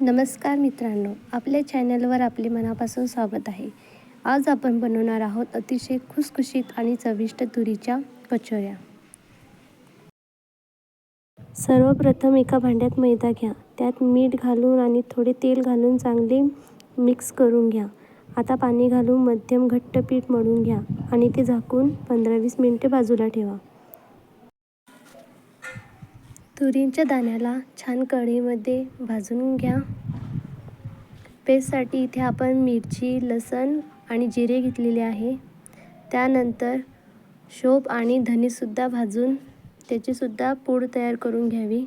नमस्कार मित्रांनो, आपल्या चॅनलवर आपले मनापासून स्वागत आहे. आज आपण बनवणार आहोत अतिशय खुसखुशीत आणि चविष्ट तुरीच्या कचोऱ्या. सर्वप्रथम एका भांड्यात मैदा घ्या. त्यात मीठ घालून आणि थोडे तेल घालून चांगले मिक्स करून घ्या. आता पाणी घालून मध्यम घट्ट पीठ मळून घ्या आणि ते झाकून 15-20 मिनिटे बाजूला ठेवा. तुरीच्या दाण्याला छान कढईमध्ये भाजून घ्या. पेस्टसाठी इथे आपण मिरची, लसूण आणि जिरे घेतलेले आहे. त्यानंतर शोप आणि धनेसुद्धा भाजून त्याचीसुद्धा पूड तयार करून घ्यावी.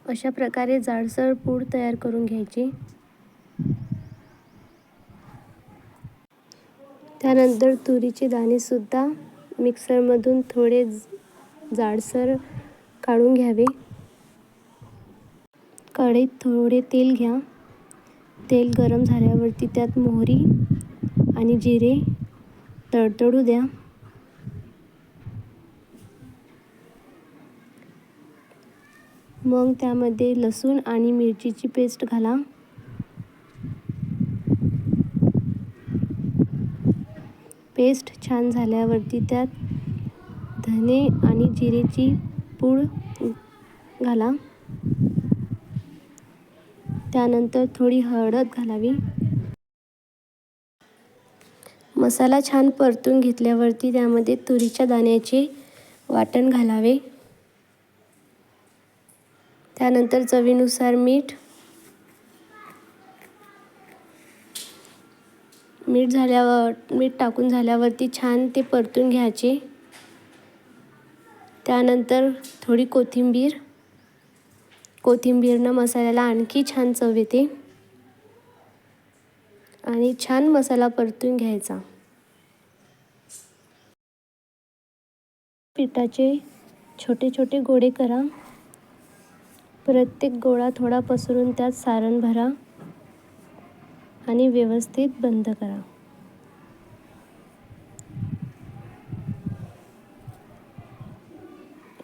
अशा प्रकारे जाडसर पूड तयार करून घ्यायची. त्यानंतर तुरीचे दाणेसुद्धा मिक्सरमधून थोडे जाडसर काढून घ्यावे. कढईत थोडे तेल घ्या. तेल गरम झाल्यावरती त्यात मोहरी आणि जिरे तडतडू द्या. मग त्यामध्ये लसूण आणि मिरचीची पेस्ट घाला. पेस्ट छान झाल्यावरती त्यात धने आणि जिरेची पूड घाला. त्यानंतर थोडी हळद घालावी. मसाला छान परतून घेतल्यावरती त्यामध्ये तुरीच्या दाण्याचे वाटण घालावे. त्यानंतर चवीनुसार मीठ टाकून झाल्यावरती छान ते परतून घ्यायचे. त्यानंतर थोडी कोथिंबीरनं मसाल्याला आणखी छान चव येते आणि छान मसाला परतून घ्यायचा. पिठाचे छोटे छोटे गोळे करा. प्रत्येक गोळा थोडा पसरून त्यात सारण भरा आणि व्यवस्थित बंद करा.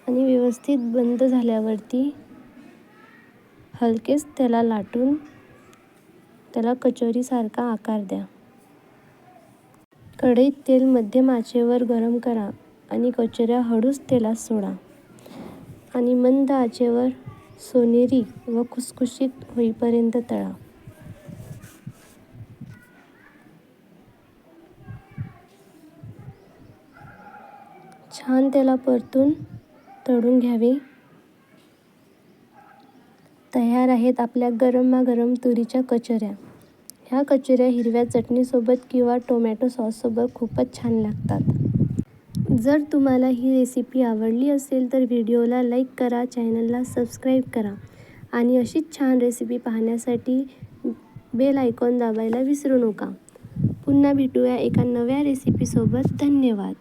आणि व्यवस्थित बंद झाल्यावरती हलकेच त्याला लाटून त्याला कचोरीसारखा आकार द्या. कढईत तेल मध्यम आचेवर गरम करा आणि कचोऱ्या हळूच तेलात सोडा आणि मंद आचेवर सोनेरी व खुसखुशीत होईपर्यंत तळा. छान त्याला परतून तळून घ्यावे. तयार आहेत आपल्या गरमागरम तुरीच्या कचोऱ्या. ह्या कचोऱ्या हिरव्या चटणीसोबत किंवा टोमॅटो सॉससोबत खूपच छान लागतात. जर तुम्हाला ही रेसिपी आवडली असेल तर व्हिडिओला लाईक करा, चॅनलला सबस्क्राईब करा आणि अशीच छान रेसिपी पाहण्यासाठी बेल आयकॉन दाबायला विसरू नका. पुन्हा भेटूया एका नव्या रेसिपीसोबत. धन्यवाद.